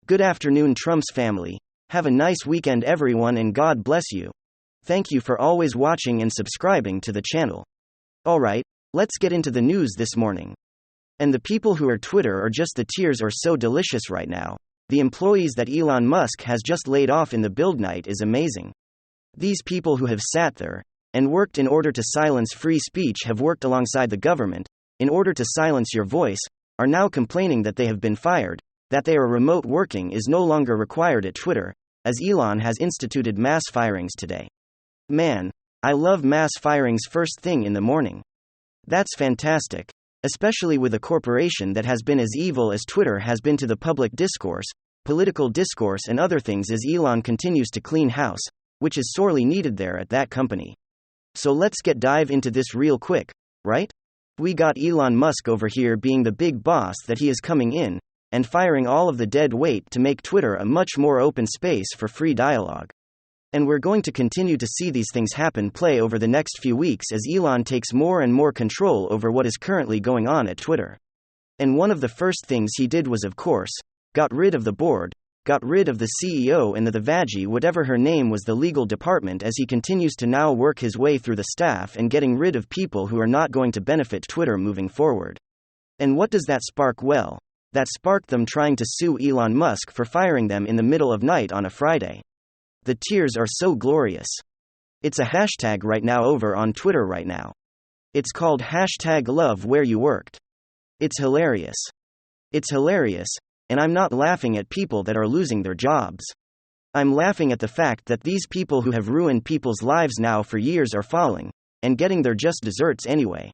Good afternoon, Trump's family. Have a nice weekend, everyone, and God bless you. Thank you for always watching and subscribing to the channel. Alright, let's get into the news this morning. And the people who are Twitter are just the tears are so delicious right now. The employees that Elon Musk has just laid off in the build night is amazing. These people who have sat there and worked in order to silence free speech, have worked alongside the government in order to silence your voice, are now complaining that they have been fired, that they are remote working is no longer required at Twitter, as Elon has instituted mass firings today. Man, I love mass firings first thing in the morning. That's fantastic, especially with a corporation that has been as evil as Twitter has been to the public discourse, political discourse, and other things, as Elon continues to clean house, which is sorely needed there at that company. So let's dive into this real quick, right? We got Elon Musk over here being the big boss, that he is coming in and firing all of the dead weight to make Twitter a much more open space for free dialogue. And we're going to continue to see these things play over the next few weeks as Elon takes more and more control over what is currently going on at Twitter. And one of the first things he did was, of course, got rid of the board, got rid of the CEO and the Vagi, whatever her name was, the legal department, as he continues to now work his way through the staff and getting rid of people who are not going to benefit Twitter moving forward. And what does that spark? Well, that sparked them trying to sue Elon Musk for firing them in the middle of night on a Friday. The tears are so glorious. It's a hashtag right now over on Twitter right now. It's called #LoveWhereYouWorked. It's hilarious. It's hilarious, and I'm not laughing at people that are losing their jobs. I'm laughing at the fact that these people who have ruined people's lives now for years are falling and getting their just desserts anyway.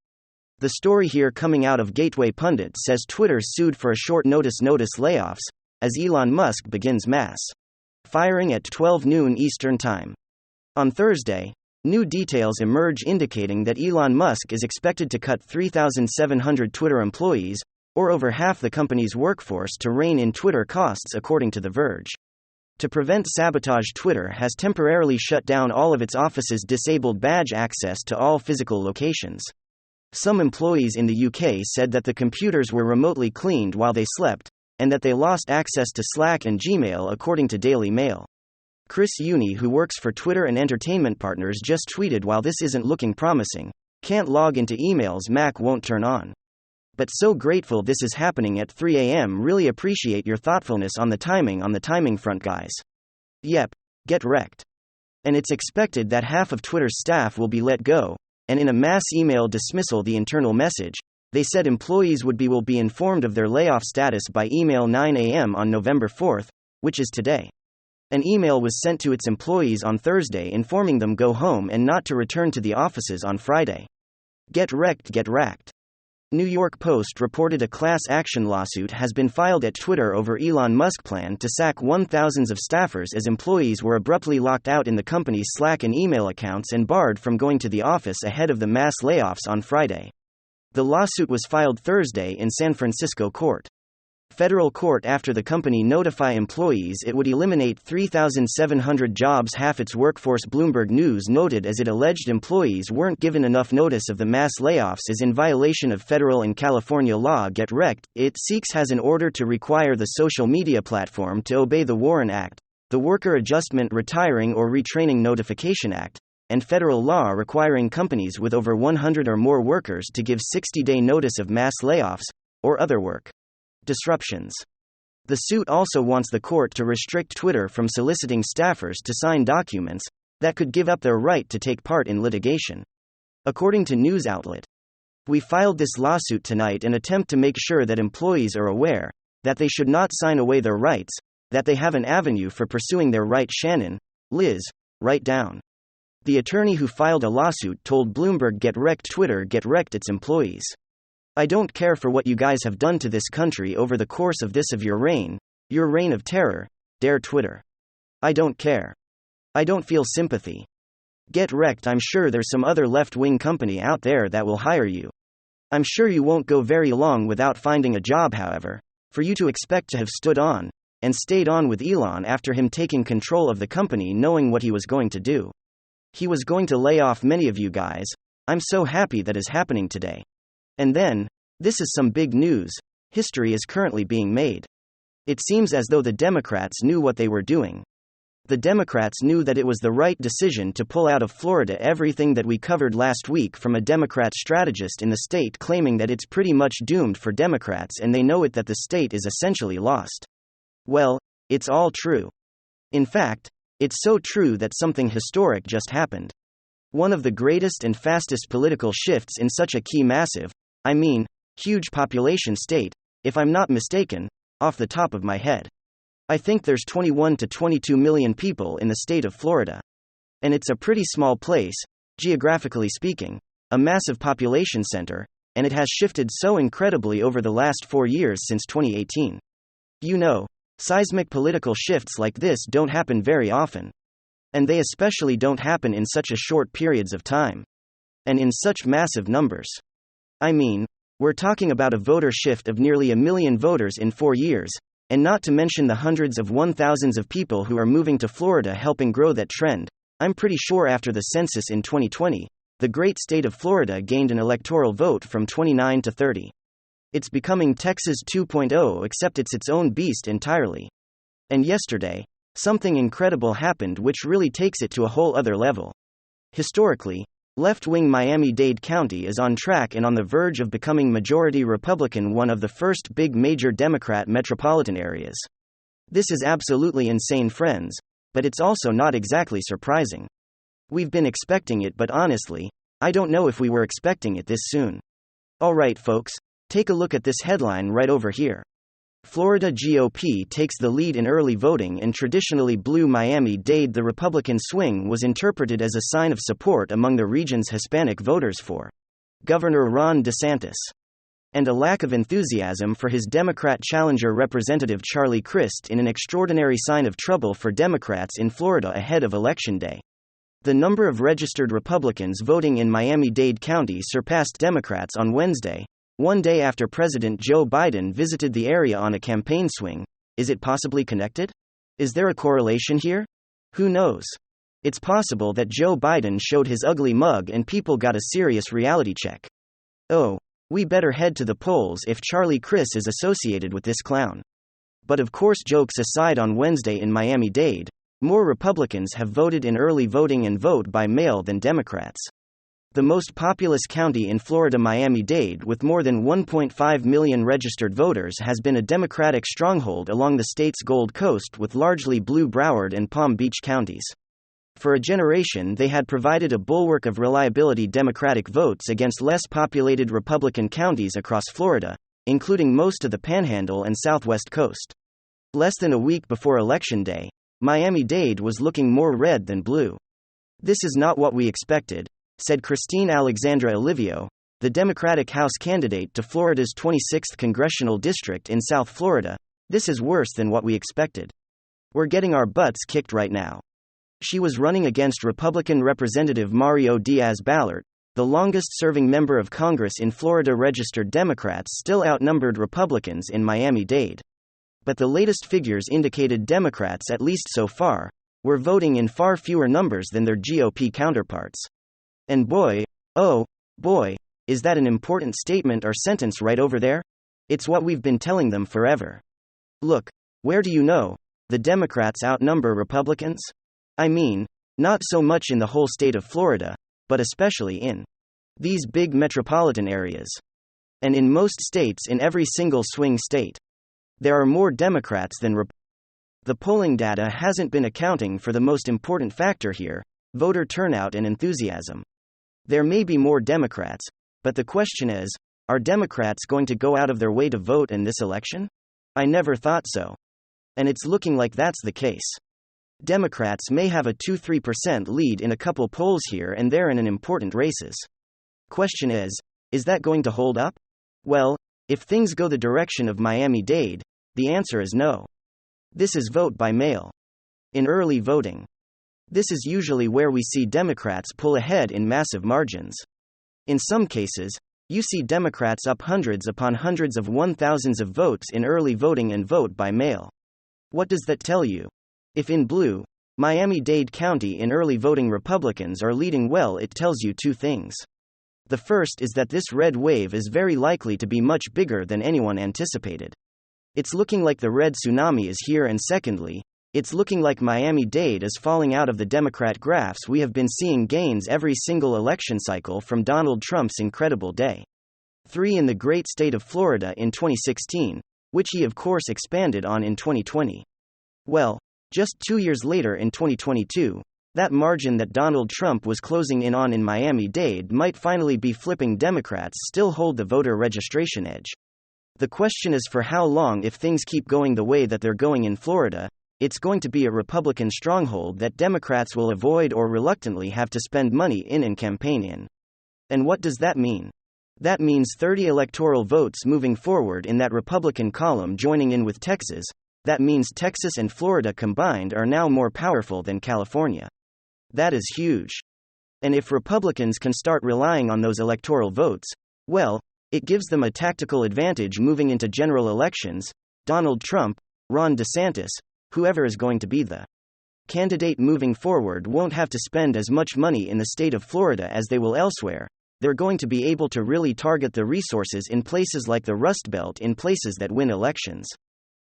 The story here coming out of Gateway Pundit says Twitter sued for a short notice layoffs as Elon Musk begins mass firing at 12 noon Eastern Time. On Thursday, new details emerge indicating that Elon Musk is expected to cut 3,700 Twitter employees, or over half the company's workforce, to rein in Twitter costs, according to The Verge. To prevent sabotage, Twitter has temporarily shut down all of its offices, disabled badge access to all physical locations. Some employees in the UK said that the computers were remotely cleaned while they slept, and that they lost access to Slack and Gmail, according to Daily Mail. Chris Uni, who works for Twitter and Entertainment Partners, just tweeted, "While this isn't looking promising, can't log into emails, Mac won't turn on. But so grateful this is happening at 3 a.m. Really appreciate your thoughtfulness on the timing front, guys. Yep, get wrecked." And it's expected that half of Twitter's staff will be let go, and in a mass email dismissal, the internal message, they said employees will be informed of their layoff status by email 9 a.m. on November 4th, which is today. An email was sent to its employees on Thursday informing them go home and not to return to the offices on Friday. Get wrecked, get racked. New York Post reported a class action lawsuit has been filed at Twitter over Elon Musk's plan to sack 1,000s of staffers as employees were abruptly locked out in the company's Slack and email accounts and barred from going to the office ahead of the mass layoffs on Friday. The lawsuit was filed Thursday in San Francisco federal court after the company notified employees it would eliminate 3,700 jobs, half its workforce. Bloomberg News noted as it alleged employees weren't given enough notice of the mass layoffs is in violation of federal and California law. Get wrecked. It seeks has an order to require the social media platform to obey the Warren Act, the Worker Adjustment, Retiring or Retraining Notification Act, and federal law requiring companies with over 100 or more workers to give 60-day notice of mass layoffs or other work disruptions. The suit also wants the court to restrict Twitter from soliciting staffers to sign documents that could give up their right to take part in litigation. According to news outlet, "We filed this lawsuit tonight in an attempt to make sure that employees are aware that they should not sign away their rights, that they have an avenue for pursuing their right." Shannon, Liz, write down. The attorney who filed a lawsuit told Bloomberg, "Get wrecked, Twitter, get wrecked its employees. I don't care for what you guys have done to this country over the course of your reign of terror, dare Twitter. I don't care. I don't feel sympathy. Get wrecked. I'm sure there's some other left-wing company out there that will hire you. I'm sure you won't go very long without finding a job, however, for you to expect to have stood on and stayed on with Elon after him taking control of the company, knowing what he was going to do. He was going to lay off many of you guys. I'm so happy that is happening today. And then, this is some big news. History is currently being made. It seems as though the Democrats knew what they were doing. The Democrats knew that it was the right decision to pull out of Florida. Everything that we covered last week from a Democrat strategist in the state claiming that it's pretty much doomed for Democrats and they know it, that the state is essentially lost. Well, it's all true. In fact, it's so true that something historic just happened. One of the greatest and fastest political shifts in such a key massive, huge population state, if I'm not mistaken, off the top of my head. I think there's 21 to 22 million people in the state of Florida. And it's a pretty small place, geographically speaking, a massive population center, and it has shifted so incredibly over the last 4 years since 2018. You know, seismic political shifts like this don't happen very often. And they especially don't happen in such a short periods of time. And in such massive numbers. We're talking about a voter shift of nearly 1 million voters in 4 years, and not to mention the hundreds of thousands of people who are moving to Florida helping grow that trend. I'm pretty sure after the census in 2020, the great state of Florida gained an electoral vote from 29 to 30. It's becoming Texas 2.0, except it's its own beast entirely. And yesterday, something incredible happened which really takes it to a whole other level. Historically, left-wing Miami-Dade County is on track and on the verge of becoming majority Republican, one of the first big major Democrat metropolitan areas. This is absolutely insane, friends, but it's also not exactly surprising. We've been expecting it, but honestly, I don't know if we were expecting it this soon. Alright folks, take a look at this headline right over here. Florida GOP takes the lead in early voting in traditionally blue Miami-Dade. The Republican swing was interpreted as a sign of support among the region's Hispanic voters for Governor Ron DeSantis, and a lack of enthusiasm for his Democrat challenger Representative Charlie Crist, in an extraordinary sign of trouble for Democrats in Florida ahead of Election Day. The number of registered Republicans voting in Miami-Dade County surpassed Democrats on Wednesday, one day after President Joe Biden visited the area on a campaign swing. Is it possibly connected? Is there a correlation here? Who knows? It's possible that Joe Biden showed his ugly mug and people got a serious reality check. Oh, we better head to the polls if Charlie Crist is associated with this clown. But of course, jokes aside, on Wednesday in Miami-Dade, more Republicans have voted in early voting and vote by mail than Democrats. The most populous county in Florida, Miami-Dade, with more than 1.5 million registered voters, has been a Democratic stronghold along the state's Gold Coast, with largely blue Broward and Palm Beach counties. For a generation, they had provided a bulwark of reliability Democratic votes against less populated Republican counties across Florida, including most of the Panhandle and Southwest Coast. Less than a week before Election Day, Miami-Dade was looking more red than blue. "This is not what we expected," said Christine Alexandra Olivio, the Democratic House candidate to Florida's 26th congressional district in South Florida. "This is worse than what we expected. We're getting our butts kicked right now." She was running against Republican Representative Mario Diaz-Balart, the longest-serving member of Congress in Florida. Registered Democrats still outnumbered Republicans in Miami-Dade. But the latest figures indicated Democrats, at least so far, were voting in far fewer numbers than their GOP counterparts. And boy, oh boy, is that an important statement or sentence right over there? It's what we've been telling them forever. Look, where do you know? The Democrats outnumber Republicans? Not so much in the whole state of Florida, but especially in these big metropolitan areas. And in most states, in every single swing state, there are more Democrats than Republicans. The polling data hasn't been accounting for the most important factor here: voter turnout and enthusiasm. There may be more Democrats, but the question is, are Democrats going to go out of their way to vote in this election? I never thought so. And it's looking like that's the case. Democrats may have a 2-3% lead in a couple polls here and there and in important races. Question is that going to hold up? Well, if things go the direction of Miami-Dade, the answer is no. This is vote by mail. In early voting, this is usually where we see Democrats pull ahead in massive margins. In some cases, you see Democrats up hundreds upon hundreds of thousands of votes in early voting and vote by mail. What does that tell you? If in blue, Miami-Dade County in early voting Republicans are leading, well, it tells you two things. The first is that this red wave is very likely to be much bigger than anyone anticipated. It's looking like the red tsunami is here, and secondly, it's looking like Miami-Dade is falling out of the Democrat graphs. We have been seeing gains every single election cycle from Donald Trump's incredible day 3 in the great state of Florida in 2016, which he of course expanded on in 2020. Well, just 2 years later in 2022, that margin that Donald Trump was closing in on in Miami-Dade might finally be flipping. Democrats still hold the voter registration edge. The question is for how long. If things keep going the way that they're going in Florida, it's going to be a Republican stronghold that Democrats will avoid or reluctantly have to spend money in and campaign in. And what does that mean? That means 30 electoral votes moving forward in that Republican column joining in with Texas. That means Texas and Florida combined are now more powerful than California. That is huge. And if Republicans can start relying on those electoral votes, well, it gives them a tactical advantage moving into general elections. Donald Trump, Ron DeSantis, whoever is going to be the candidate moving forward won't have to spend as much money in the state of Florida as they will elsewhere. They're going to be able to really target the resources in places like the Rust Belt, in places that win elections.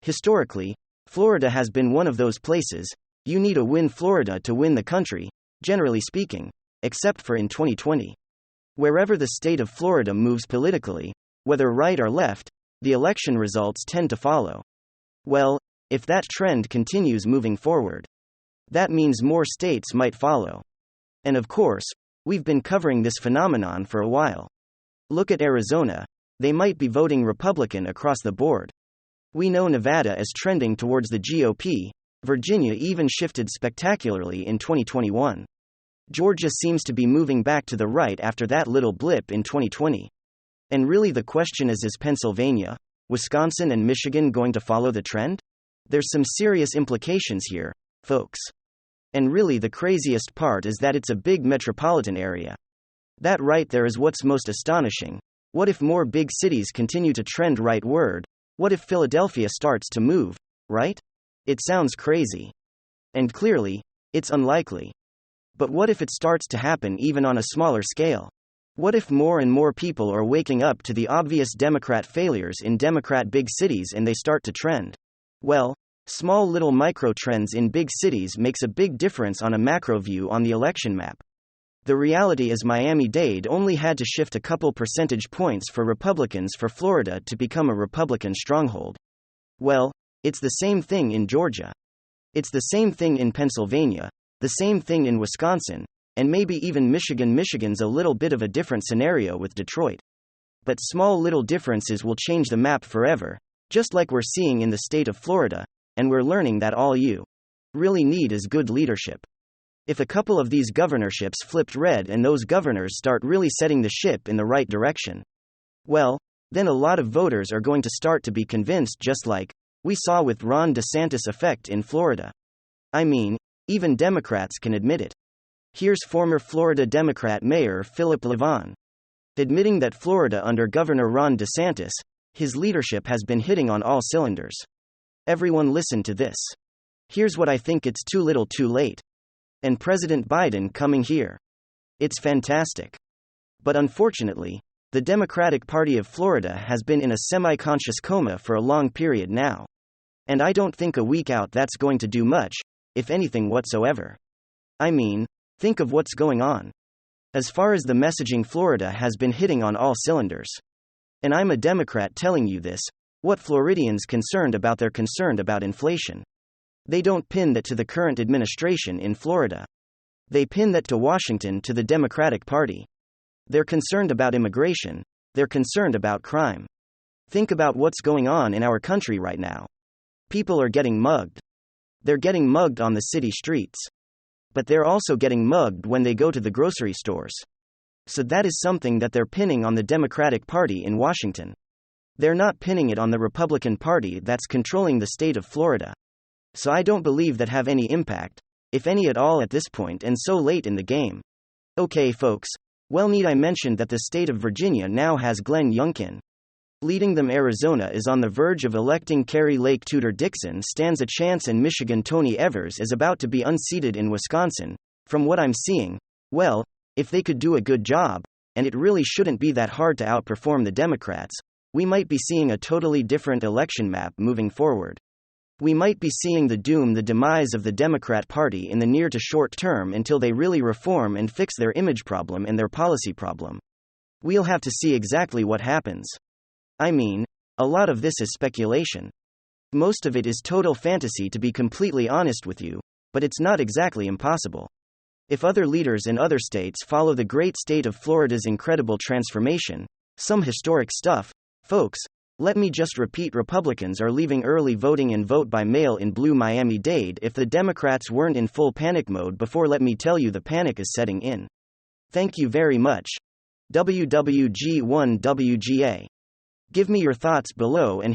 Historically, Florida has been one of those places. You need to win Florida to win the country, generally speaking, except for in 2020. Wherever the state of Florida moves politically, whether right or left, the election results tend to follow. Well, if that trend continues moving forward, that means more states might follow. And of course, we've been covering this phenomenon for a while. Look at Arizona, they might be voting Republican across the board. We know Nevada is trending towards the GOP, Virginia even shifted spectacularly in 2021. Georgia seems to be moving back to the right after that little blip in 2020. And really the question is Pennsylvania, Wisconsin and Michigan going to follow the trend? There's some serious implications here, folks. And really the craziest part is that it's a big metropolitan area. That right there is what's most astonishing. What if more big cities continue to trend rightward? What if Philadelphia starts to move right? It sounds crazy. And clearly, it's unlikely. But what if it starts to happen even on a smaller scale? What if more and more people are waking up to the obvious Democrat failures in Democrat big cities and they start to trend? Well, small little micro trends in big cities makes a big difference on a macro view on the election map. The reality is Miami-Dade only had to shift a couple percentage points for Republicans for Florida to become a Republican stronghold. Well, it's the same thing in Georgia. It's the same thing in Pennsylvania, the same thing in Wisconsin, and maybe even Michigan. Michigan's a little bit of a different scenario with Detroit. But small little differences will change the map forever, just like we're seeing in the state of Florida, and we're learning that all you really need is good leadership. If a couple of these governorships flipped red and those governors start really setting the ship in the right direction, well, then a lot of voters are going to start to be convinced, just like we saw with Ron DeSantis' effect in Florida. I mean, even Democrats can admit it. Here's former Florida Democrat Mayor Philip LaVaughn admitting that Florida under Governor Ron DeSantis, his leadership has been hitting on all cylinders. Everyone listen to this. Here's what I think: it's too little too late. And President Biden coming here. It's fantastic. But unfortunately, the Democratic Party of Florida has been in a semi-conscious coma for a long period now. And I don't think a week out that's going to do much, if anything whatsoever. I mean, think of what's going on. As far as the messaging, Florida has been hitting on all cylinders. And I'm a Democrat telling you this. What Floridians concerned about? They're concerned about inflation. They don't pin that to the current administration in Florida. They pin that to Washington, to the Democratic Party. They're concerned about immigration. They're concerned about crime. Think about what's going on in our country right now. People are getting mugged. They're getting mugged on the city streets. But they're also getting mugged when they go to the grocery stores. So that is something that they're pinning on the Democratic Party in Washington. They're not pinning it on the Republican Party that's controlling the state of Florida. So I don't believe that have any impact, if any at all at this point and so late in the game. Okay folks, well, need I mention that the state of Virginia now has Glenn Youngkin leading them. Arizona is on the verge of electing Kari Lake. Tudor Dixon stands a chance, and Michigan Tony Evers is about to be unseated. In Wisconsin, from what I'm seeing, well, if they could do a good job, and it really shouldn't be that hard to outperform the Democrats, we might be seeing a totally different election map moving forward. We might be seeing the demise of the Democrat Party in the near to short term until they really reform and fix their image problem and their policy problem. We'll have to see exactly what happens. I mean, a lot of this is speculation. Most of it is total fantasy, to be completely honest with you, but it's not exactly impossible. If other leaders in other states follow the great state of Florida's incredible transformation, some historic stuff, folks, let me just repeat, Republicans are leaving early voting and vote by mail in blue Miami-Dade. If the Democrats weren't in full panic mode before, let me tell you, the panic is setting in. Thank you very much. WWG1WGA. Give me your thoughts below and hit